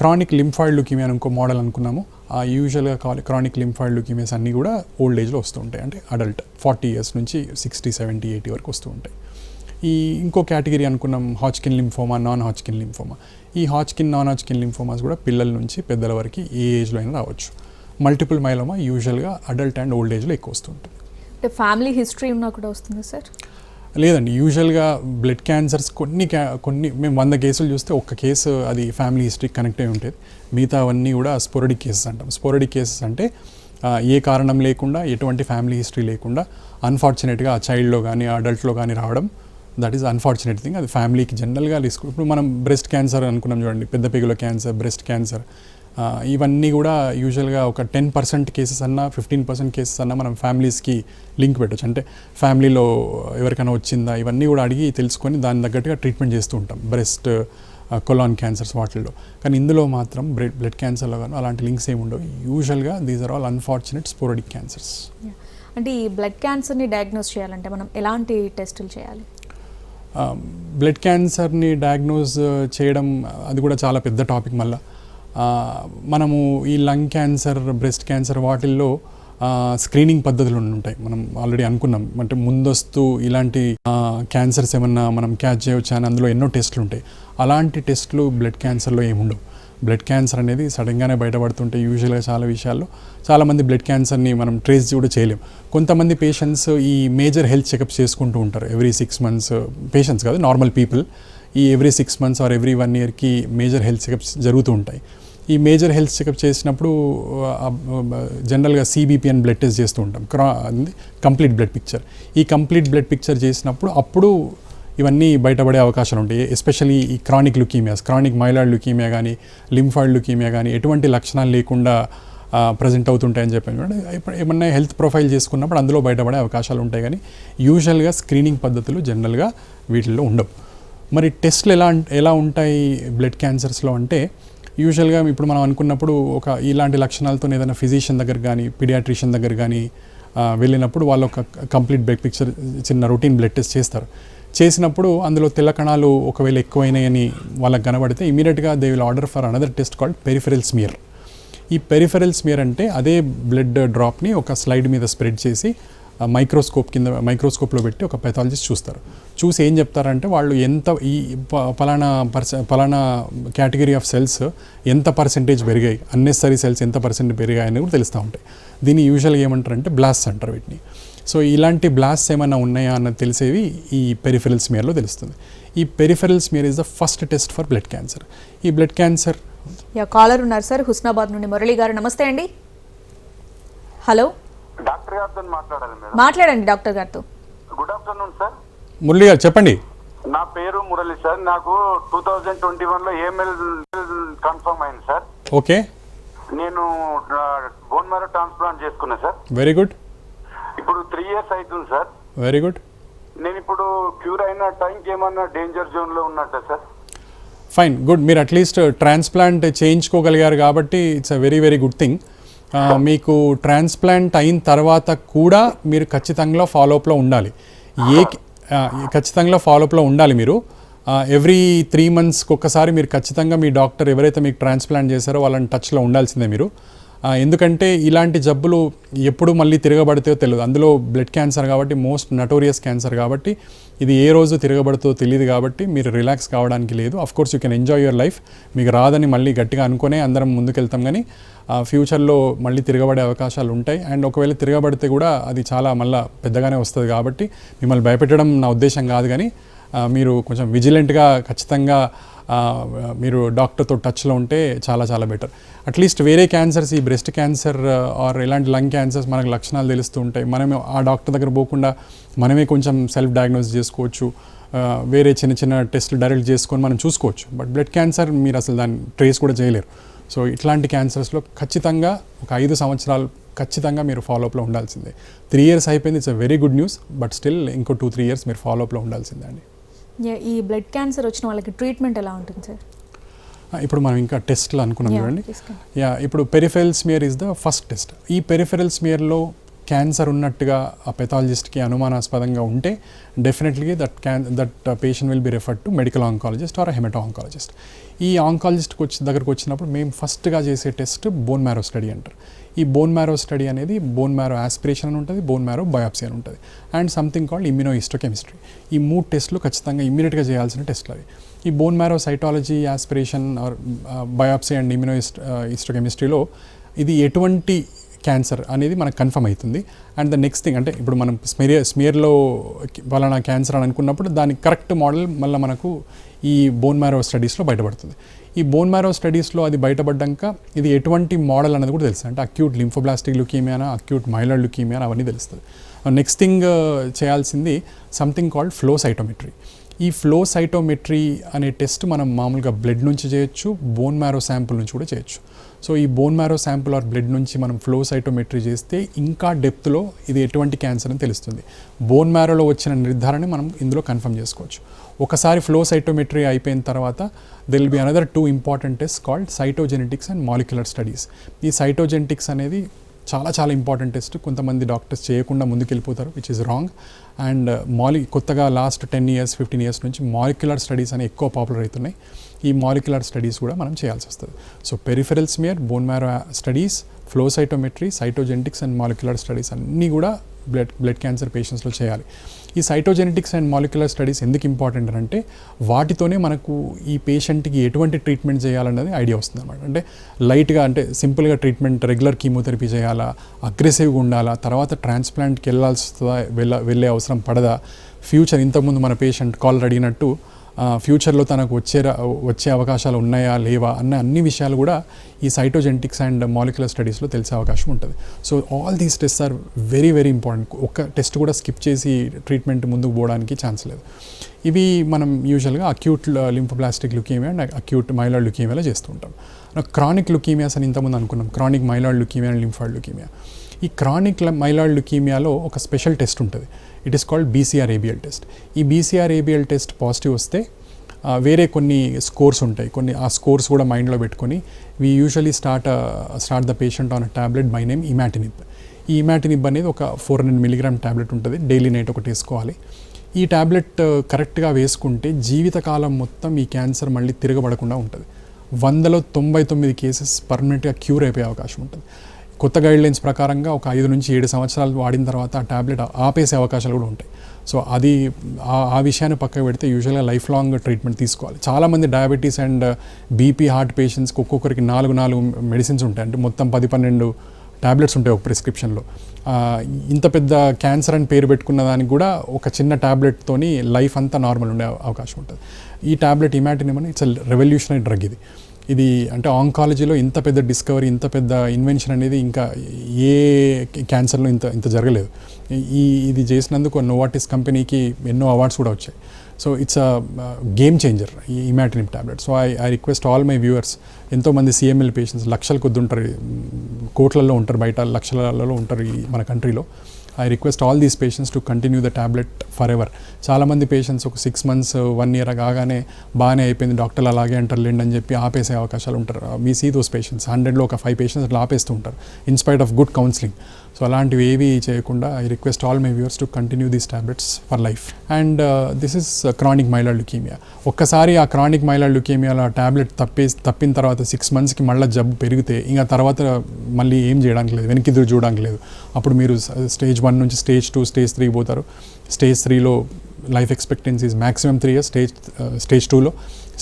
క్రానిక్ లింఫాయిడ్ ల్యూకీమియా అని ఇంకో మోడల్ అనుకున్నాము. ఆ యూజువల్గా క్రానిక్ లింఫాయిడ్ ల్యూకీమియాస్ అన్నీ కూడా ఓల్డ్ ఏజ్లో వస్తూ ఉంటాయి, అంటే అడల్ట్ 40 years నుంచి 60, 70, 80 వరకు వస్తూ ఉంటాయి. ఈ ఇంకో కేటగిరీ అనుకున్నాం హాజ్కిన్ లింఫోమా, నాన్ హాజ్కిన్ లింఫోమా. ఈ నాన్ హాజ్కిన్ లింఫోమాస్ కూడా పిల్లల నుంచి పెద్దల వరకు ఏ ఏజ్లో అయినా రావచ్చు. మల్టిపుల్ మైలోమా యూజువల్గా అడల్ట్ అండ్ ఓల్డ్ ఏజ్లో ఎక్కువ వస్తుంటుంది. అంటే ఫ్యామిలీ హిస్టరీ ఉన్నా కూడా వస్తుందా సార్? లేదండి, యూజువల్గా బ్లడ్ క్యాన్సర్స్ కొన్ని మేము 100 కేసులు చూస్తే ఒక్క కేసు అది ఫ్యామిలీ హిస్టరీ కనెక్ట్ అయి ఉంటుంది. మిగతా అవన్నీ కూడా స్పోరడిక్ కేసెస్ అంటాం. స్పోరడిక్ కేసెస్ అంటే ఏ కారణం లేకుండా, ఎటువంటి ఫ్యామిలీ హిస్టరీ లేకుండా అన్ఫార్చునేట్గా ఆ చైల్డ్లో కానీ అడల్ట్లో కానీ రావడం, దట్ ఈస్ అన్ఫార్చునేట్ థింగ్. అది ఫ్యామిలీకి జనరల్గా ఇప్పుడు మనం బ్రెస్ట్ క్యాన్సర్ అనుకున్నాం చూడండి, పెద్ద పేగుల క్యాన్సర్, బ్రెస్ట్ క్యాన్సర్, ఇవన్నీ కూడా యూజువల్గా ఒక 10% కేసెస్ అన్నా 15% కేసెస్ అన్నా మనం ఫ్యామిలీస్కి లింక్ పెట్టచ్చు. అంటే ఫ్యామిలీలో ఎవరికైనా వచ్చిందా ఇవన్నీ కూడా అడిగి తెలుసుకొని దాని తగ్గట్టుగా ట్రీట్మెంట్ చేస్తూ ఉంటాం, బ్రెస్ట్, కొలాన్ క్యాన్సర్స్ వాటిల్లో. కానీ ఇందులో మాత్రం బ్లడ్ క్యాన్సర్లో కానీ అలాంటి లింక్స్ ఏమి ఉండవు. యూజువల్గా these are all unfortunate sporadic cancers. అంటే ఈ బ్లడ్ క్యాన్సర్ని డయాగ్నోస్ చేయాలంటే మనం ఎలాంటి టెస్టులు చేయాలి? బ్లడ్ క్యాన్సర్ని డయాగ్నోజ్ చేయడం అది కూడా చాలా పెద్ద టాపిక్. మళ్ళీ మనము ఈ లంగ్ క్యాన్సర్, బ్రెస్ట్ క్యాన్సర్ వాటిల్లో స్క్రీనింగ్ పద్ధతులు ఉంటాయి. మనం ఆల్రెడీ అనుకున్నాం, అంటే ముందస్తు ఇలాంటి క్యాన్సర్స్ ఏమన్నా మనం క్యాచ్ చేయవచ్చు అని అందులో ఎన్నో టెస్టులు ఉంటాయి. అలాంటి టెస్టులు బ్లడ్ క్యాన్సర్లో ఏముండవు. బ్లడ్ క్యాన్సర్ అనేది సడన్గానే బయటపడుతుంటే యూజువల్గా చాలా విషయాల్లో చాలామంది బ్లడ్ క్యాన్సర్ని మనం ట్రేస్ కూడా చేయలేం. కొంతమంది పేషెంట్స్ ఈ మేజర్ హెల్త్ చెకప్స్ చేసుకుంటూ ఉంటారు ఎవ్రీ 6 months. పేషెంట్స్ కాదు, నార్మల్ పీపుల్ ఈ ఎవ్రీ 6 months ఆర్ ఎవ్రీ 1 yearకి మేజర్ హెల్త్ చెకప్స్ జరుగుతూ ఉంటాయి. ఈ మేజర్ హెల్త్ చెకప్ చేసినప్పుడు జనరల్గా CBP అని బ్లడ్ టెస్ట్ చేస్తూ ఉంటాం, కంప్లీట్ బ్లడ్ పిక్చర్. ఈ కంప్లీట్ బ్లడ్ పిక్చర్ చేసినప్పుడు అప్పుడు ఇవన్నీ బయటపడే అవకాశాలు ఉంటాయి. ఎస్పెషల్లీ ఈ క్రానిక్ ల్యూకీమియాస్, క్రానిక్ మైలాయిడ్ ల్యూకీమియా కానీ లింఫాయిడ్ ల్యూకీమియా కానీ ఎటువంటి లక్షణాలు లేకుండా ప్రజెంట్ అవుతుంటాయని చెప్పాను. ఏమన్నా హెల్త్ ప్రొఫైల్ చేసుకున్నప్పుడు అందులో బయటపడే అవకాశాలు ఉంటాయి. కానీ యూజువల్గా స్క్రీనింగ్ పద్ధతులు జనరల్గా వీటిల్లో ఉండవు. మరి టెస్ట్లు ఎలా ఉంటాయి బ్లడ్ క్యాన్సర్స్లో అంటే, యూజువల్గా ఇప్పుడు మనం అనుకున్నప్పుడు ఇలాంటి లక్షణాలతో ఏదైనా ఫిజిషియన్ దగ్గర కానీ పీడియాట్రిషియన్ దగ్గర కానీ వెళ్ళినప్పుడు వాళ్ళు ఒక కంప్లీట్ బ్లడ్ పిక్చర్, చిన్న రొటీన్ బ్లడ్ టెస్ట్ చేస్తారు. చేసినప్పుడు అందులో తెల్ల కణాలు ఒకవేళ ఎక్కువైనాయని వాళ్ళకి కనబడితే ఇమీడియట్గా they will order for another test called peripheral smear. ఈ పెరిఫెరల్ స్మియర్ అంటే అదే బ్లడ్ డ్రాప్ని ఒక స్లైడ్ మీద స్ప్రెడ్ చేసి మైక్రోస్కోప్లో పెట్టి ఒక పెథాలజిస్ట్ చూస్తారు. చూసి ఏం చెప్తారంటే వాళ్ళు ఎంత ఈ పలానా కేటగిరీ ఆఫ్ సెల్స్ ఎంత పర్సెంటేజ్ పెరిగాయి, అన్నెసరీ సెల్స్ ఎంత పర్సెంట్ పెరిగాయి అని కూడా తెలుస్తూ ఉంటాయి. దీన్ని యూజువల్గా ఏమంటారంటే బ్లాస్ట్ అంటారు వీటిని. సో ఇలాంటి బ్లాస్ట్స్ ఏమైనా ఉన్నాయా అన్నది తెలిసేవి ఈ పెరిఫెరల్ స్మియర్లో తెలుస్తుంది. ఈ peripheral smear is the first test for blood cancer. ఈ బ్లడ్ క్యాన్సర్ కాలర్ ఉన్నారు సార్, హుస్నాబాద్ నుండి మురళి గారు. నమస్తే అండి. హలో, డాక్టర్ గారితో మాట్లాడాలి మేడం. మాట్లాడండి డాక్టర్ గారితో. Good afternoon sir. మురళి గారు చెప్పండి. నా పేరు మురళి సార్. నాకు 2021లో AML కన్ఫర్మ్ అయింది సార్. ఓకే, నేను బోన్ మ్యారో ట్రాన్స్ప్లాంట్ చేసుకున్నా సార్. Very good. ఇప్పుడు 3 years అవుతుంది సార్. Very good. నేను ఇప్పుడు క్యూర్ అయిన టైంకి ఏమన్నా డేంజర్ జోన్లో ఉన్నట్ట సార్? Fine, good. మీరు అట్లీస్ట్ ట్రాన్స్ప్లాంట్ చేయించుకోగలిగారు కాబట్టి it's a very very good thing. మీకు ట్రాన్స్ప్లాంట్ అయిన తర్వాత కూడా మీరు ఖచ్చితంగా ఫాలోఅప్లో ఉండాలి. ఖచ్చితంగా ఫాలోఅప్లో ఉండాలి మీరు. ఎవ్రీ 3 monthsకి ఒక్కసారి మీరు ఖచ్చితంగా మీ డాక్టర్ ఎవరైతే మీకు ట్రాన్స్ప్లాంట్ చేశారో వాళ్ళని టచ్లో ఉండాల్సిందే మీరు. ఎందుకంటే ఇలాంటి జబ్బులు ఎప్పుడు మళ్ళీ తిరగబడితే తెలియదు. అందులో బ్లడ్ క్యాన్సర్ కాబట్టి మోస్ట్ నటోరియస్ క్యాన్సర్ కాబట్టి ఇది ఏ రోజు తిరగబడుతుందో తెలియదు కాబట్టి మీరు రిలాక్స్ కావడానికి లేదు. Course you can enjoy your life. మీకు రాదని మళ్ళీ గట్టిగా అనుకునే అందరం ముందుకెళ్తాం, కానీ ఫ్యూచర్లో మళ్ళీ తిరగబడే అవకాశాలు ఉంటాయి. అండ్ ఒకవేళ తిరగబడితే కూడా అది చాలా మళ్ళీ పెద్దగానే వస్తుంది కాబట్టి మిమ్మల్ని భయపెట్టడం నా ఉద్దేశం కాదు, కానీ మీరు కొంచెం విజిలెంట్గా ఖచ్చితంగా మీరు డాక్టర్తో టచ్లో ఉంటే చాలా చాలా బెటర్. అట్లీస్ట్ వేరే క్యాన్సర్స్, ఈ బ్రెస్ట్ క్యాన్సర్ ఆర్ ఇలాంటి లంగ్ క్యాన్సర్స్ మనకు లక్షణాలు తెలుస్తూ ఉంటాయి. మనమే ఆ డాక్టర్ దగ్గర పోకుండా మనమే కొంచెం సెల్ఫ్ డయాగ్నోస్ చేసుకోవచ్చు, వేరే చిన్న చిన్న టెస్టులు డైరెక్ట్ చేసుకొని మనం చూసుకోవచ్చు. బట్ బ్లడ్ క్యాన్సర్ మీరు అసలు దాన్ని ట్రేస్ కూడా చేయలేరు. సో ఇట్లాంటి క్యాన్సర్స్లో ఖచ్చితంగా ఒక 5 సంవత్సరాలు ఖచ్చితంగా మీరు ఫాలోఅప్లో ఉండాల్సిందే. 3 years అయిపోయింది, it's a very good news. But still ఇంకో 2-3 years మీరు ఫాలోఅప్లో ఉండాల్సిందే అండి. ఈ బ్లడ్ క్యాన్సర్ వచ్చిన వాళ్ళకి ట్రీట్మెంట్ ఎలా ఉంటుంది సార్? ఇప్పుడు మనం ఇంకా టెస్ట్లు అనుకున్నాం చూడండి. ఇప్పుడు peripheral smear is the first test. ఈ పెరిఫెరల్ స్మియర్లో క్యాన్సర్ ఉన్నట్టుగా ఆ పెథాలజిస్ట్కి అనుమానాస్పదంగా ఉంటే definitely that patient will be referred to medical oncologist or hemato oncologist. ఈ ఆంకాలజిస్ట్కి దగ్గరకు వచ్చినప్పుడు మేము ఫస్ట్గా చేసే టెస్ట్ బోన్ మ్యారో స్టడీ అంటారు. ఈ బోన్ మ్యారో స్టడీ అనేది బోన్ మ్యారో ఆస్పిరేషన్ అని ఉంటుంది, బోన్ మ్యారో బయాప్సీ అని ఉంటుంది, అండ్ సంథింగ్ కాల్డ్ ఇమ్యునోహిస్టోకెమిస్ట్రీ. ఈ 3 టెస్టులు ఖచ్చితంగా ఇమ్మీడియట్గా చేయాల్సిన టెస్టులు అవి. ఈ bone marrow cytology, aspiration or biopsy and ఇమ్యునోహిస్టోకెమిస్ట్రీలో ఇది ఎటువంటి క్యాన్సర్ అనేది మనకు కన్ఫర్మ్ అవుతుంది. అండ్ ద నెక్స్ట్ థింగ్ అంటే ఇప్పుడు మనం స్మియర్లో వలన క్యాన్సర్ అని అనుకున్నప్పుడు దాని కరెక్ట్ మోడల్ మళ్ళీ మనకు ఈ బోన్ మ్యారో స్టడీస్లో బయటపడుతుంది. ఈ బోన్ మ్యారో స్టడీస్లో అది బయటపడ్డాక ఇది ఎటువంటి మోడల్ అనేది కూడా తెలుస్తుంది. అంటే అక్యూట్ లింఫోబ్లాస్టిక్ ల్యూకీమియానా, అక్యూట్ మైలాయిడ్ ల్యూకీమియా అవన్నీ తెలుస్తుంది. నెక్స్ట్ థింగ్ చేయాల్సింది సంథింగ్ కాల్డ్ ఫ్లో సైటోమెట్రీ. ఈ ఫ్లో సైటోమెట్రీ అనే టెస్ట్ మనం మామూలుగా బ్లడ్ నుంచి చేయొచ్చు, బోన్ మ్యారో శాంపుల్ నుంచి కూడా చేయొచ్చు. సో ఈ bone marrow sample or blood నుంచి మనం ఫ్లో సైటోమెట్రీ చేస్తే ఇంకా డెప్త్లో ఇది ఎటువంటి క్యాన్సర్ అని తెలుస్తుంది. బోన్ మ్యారోలో వచ్చిన నిర్ధారణ మనం ఇందులో కన్ఫర్మ్ చేసుకోవచ్చు. ఒకసారి ఫ్లో సైటోమెట్రీ అయిపోయిన తర్వాత there will be another 2 important test called cytogenetics and molecular studies. ఈ సైటోజెనెటిక్స్ అనేది చాలా చాలా ఇంపార్టెంట్ టెస్ట్. కొంతమంది డాక్టర్స్ చేయకుండా ముందుకెళ్ళిపోతారు, విచ్ ఇస్ రాంగ్. అండ్ కొత్తగా లాస్ట్ 10 years 15 years నుంచి మాలిక్యులర్ స్టడీస్ అని ఎక్కువ పాపులర్ అవుతున్నాయి. ఈ మాలిక్యులర్ స్టడీస్ కూడా మనం చేయాల్సి వస్తుంది. So peripheral smear, bone marrow studies, flow cytometry, cytogenetics and molecular studies అన్నీ కూడా బ్లడ్ క్యాన్సర్ పేషెంట్స్లో చేయాలి. ఈ సైటోజెనెటిక్స్ అండ్ మాలిక్యులర్ స్టడీస్ ఎందుకు ఇంపార్టెంట్ అంటే వాటితోనే మనకు ఈ పేషెంట్కి ఎటువంటి ట్రీట్మెంట్ చేయాలన్నది ఐడియా వస్తుంది అనమాట. అంటే లైట్గా అంటే సింపుల్గా ట్రీట్మెంట్, రెగ్యులర్ కీమోథెరపీ చేయాలా, అగ్రెసివ్గా ఉండాలా, తర్వాత ట్రాన్స్ప్లాంట్కి వెళ్ళే అవసరం పడదా, ఫ్యూచర్ ఇంతకుముందు మన పేషెంట్ కాల్ అడిగినట్టు ఫ్యూచర్లో తనకు వచ్చే అవకాశాలు ఉన్నాయా లేవా అన్న అన్ని విషయాలు కూడా ఈ సైటోజెనెటిక్స్ అండ్ మాలిక్యులర్ స్టడీస్లో తెలిసే అవకాశం ఉంటుంది. So all these tests are very very important. ఒక్క టెస్ట్ కూడా స్కిప్ చేసి ట్రీట్మెంట్ ముందుకు పోవడానికి ఛాన్స్ లేదు. ఇవి మనం యూజువల్గా acute lymphoblastic leukemia and acute myeloid ల్యూకీమియాలో చేస్తూ ఉంటాం. క్రానిక్ ల్యూకీమియాస్ అని ఇంతకుముందు అనుకున్నాం, chronic myeloid leukemia and lymphoid leukemia. ఈ క్రానిక్ మైలాయిడ్ ల్యూకీమియాలో ఒక స్పెషల్ టెస్ట్ ఉంటుంది. It is called BCR-ABL test. ఈ BCR-ABL టెస్ట్ పాజిటివ్ వస్తే వేరే కొన్ని స్కోర్స్ ఉంటాయి, ఆ స్కోర్స్ కూడా మైండ్లో పెట్టుకొని we usually start the patient on a tablet by name imatinib. ఈ ఇమాటినిబ్ అనేది ఒక 400 mg ట్యాబ్లెట్ ఉంటుంది. డైలీ నైట్ ఒకటి వేసుకోవాలి. ఈ ట్యాబ్లెట్ కరెక్ట్గా వేసుకుంటే జీవితకాలం మొత్తం ఈ క్యాన్సర్ మళ్ళీ తిరగబడకుండా ఉంటుంది. 100లో 99 కేసెస్ పర్మనెంట్గా క్యూర్ అయిపోయే అవకాశం ఉంటుంది. కొత్త గైడ్లైన్స్ ప్రకారంగా ఒక 5 నుంచి 7 సంవత్సరాలు వాడిన తర్వాత ఆ ట్యాబ్లెట్ ఆపేసే అవకాశాలు కూడా ఉంటాయి. సో అది ఆ విషయాన్ని పక్కకు పెడితే యూజువల్గా లైఫ్ లాంగ్ ట్రీట్మెంట్ తీసుకోవాలి. చాలామంది డయాబెటీస్ అండ్ బీపీ, హార్ట్ పేషెంట్స్కి ఒక్కొక్కరికి 4 మెడిసిన్స్ ఉంటాయి. అంటే మొత్తం 10-12 ట్యాబ్లెట్స్ ఉంటాయి ఒక ప్రిస్క్రిప్షన్లో. ఇంత పెద్ద క్యాన్సర్ అని పేరు పెట్టుకున్న దానికి కూడా ఒక చిన్న ట్యాబ్లెట్తోని లైఫ్ అంతా నార్మల్ ఉండే అవకాశం ఉంటుంది. ఈ ట్యాబ్లెట్ ఇమాటినిబ్ అని ఇట్స్ రెవల్యూషనరీ డ్రగ్. ఇది అంటే ఆంకాలజీలో ఇంత పెద్ద డిస్కవరీ, ఇంత పెద్ద ఇన్వెన్షన్ అనేది ఇంకా ఏ క్యాన్సర్లో ఇంత జరగలేదు. ఇది చేసినందుకు నోవార్టిస్ కంపెనీకి ఎన్నో అవార్డ్స్ కూడా వచ్చాయి. So it's a game changer ఈ imatinib tablet. So I request all my viewers, ఎంతోమంది CML పేషెంట్స్ లక్షల కొద్ది ఉంటారు, కోట్లలో ఉంటారు, బయట లక్షలలో ఉంటారు ఈ మన కంట్రీలో. I request all these patients to continue the tablet for ever. చాలామంది పేషెంట్స్ ఒక 6 months 1 year కాగానే బాగానే అయిపోయింది, డాక్టర్లు అలాగే అంటారు లేండి అని చెప్పి ఆపేసే అవకాశాలు ఉంటారు. వీ సీ దోస్ పేషెంట్స్ 100లో ఒక 5 పేషెంట్స్ అట్లా ఆపేస్తూ ఉంటారు in spite of good counselling. So అలాంటివి ఏవి చేయకుండా I request all my viewers to continue these tablets for life. And this is chronic myeloid leukaemia. ఒక్కసారి ఆ క్రానిక్ మైలాయిడ్ ల్యూకేమియాలో ఆ ట్యాబ్లెట్ తప్పిన తర్వాత 6 monthsకి మళ్ళీ జబ్బు పెరిగితే ఇంకా తర్వాత మళ్ళీ ఏం చేయడానికి లేదు, వెనక్కి ఎదురు చూడడానికి లేదు. అప్పుడు మీరు స్టేజ్ 1 నుంచి స్టేజ్ 2 స్టేజ్ 3 పోతారు. స్టేజ్ 3లో life expectancy is maximum 3 years. Stage 2లో,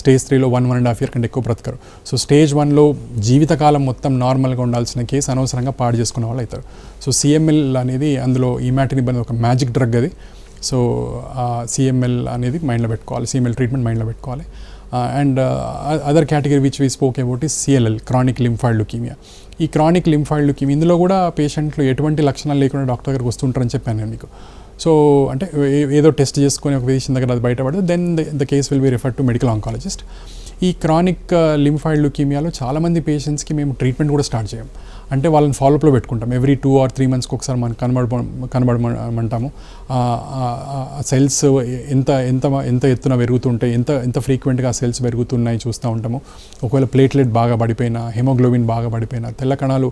స్టేజ్ 3లో 1.5 year కంటే ఎక్కువ బ్రతకరు. సో స్టేజ్ 1లో జీవితకాలం మొత్తం నార్మల్గా ఉండాల్సిన కేసు అనవసరంగా పాడు చేసుకునే వాళ్ళు అవుతారు. సో సిఎంఎల్ అనేది అందులో ఇమాటినిబ్ అనేది ఒక మ్యాజిక్ డ్రగ్ అది. సో సిఎంఎల్ అనేది మైండ్లో పెట్టుకోవాలి, సిఎంఎల్ ట్రీట్మెంట్ మైండ్లో పెట్టుకోవాలి. And other category which we spoke about is CLL, chronic lymphoid leukaemia. ఈ క్రానిక్ లింఫాయిడ్ ల్యూకేమియా ఇందులో కూడా పేషెంట్లు ఎటువంటి లక్షణాలు లేకుండా డాక్టర్ దగ్గరికి వస్తుంటారని చెప్పాను నేను మీకు. సో అంటే ఏదో టెస్ట్ చేసుకొని ఒక ఫిజిషియన్ దగ్గర అది బయటపడితే then the case will be referred to medical oncologist. ఈ క్రానిక్ లింఫాయిడ్ ల్యూకేమియాలో చాలామంది పేషెంట్స్కి మేము ట్రీట్మెంట్ కూడా స్టార్ట్ చేయం. అంటే వాళ్ళని ఫాలోఅప్లో పెట్టుకుంటాం. ఎవ్రీ 2 or 3 monthsకి ఒకసారి మనం కనబడమంటాము. సెల్స్ ఎంత ఎత్తున పెరుగుతుంటాయి, ఎంత ఫ్రీక్వెంట్గా సెల్స్ పెరుగుతున్నాయి చూస్తూ ఉంటాము. ఒకవేళ ప్లేట్లెట్ బాగా పడిపోయినా, హెమోగ్లోబిన్ బాగా పడిపోయినా, తెల్ల కణాలు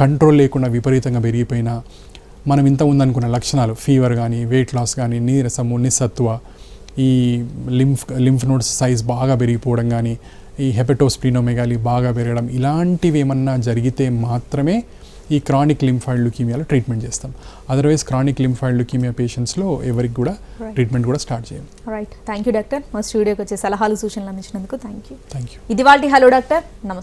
కంట్రోల్ లేకుండా విపరీతంగా పెరిగిపోయినా, మనం ఇంత ఉందనుకున్న లక్షణాలు ఫీవర్ కానీ, వెయిట్ లాస్ కానీ, నీరసము, నిస్సత్వ, ఈ లింఫ్ నోడ్స్ సైజ్ బాగా పెరిగిపోవడం కానీ, ఈ హెపటోస్ప్లీనోమెగాలీ బాగా పెరగడం, ఇలాంటివి ఏమన్నా జరిగితే మాత్రమే ఈ క్రానిక్ లింఫాయిడ్ ల్యూకేమియాలో ట్రీట్మెంట్ చేస్తాం. అదర్వైజ్ క్రానిక్ లింఫాయిడ్ ల్యూకేమియా పేషెంట్స్లో ఎవరికి కూడా ట్రీట్మెంట్ కూడా స్టార్ట్ చేయం. Right, thank you doctor. మా స్టూడియోకి వచ్చే సలహాలు సూచనలు అందించినందుకు థ్యాంక్ యూ. Thank you. ఇది వాళ్ళ హలో డాక్టర్. నమస్తే.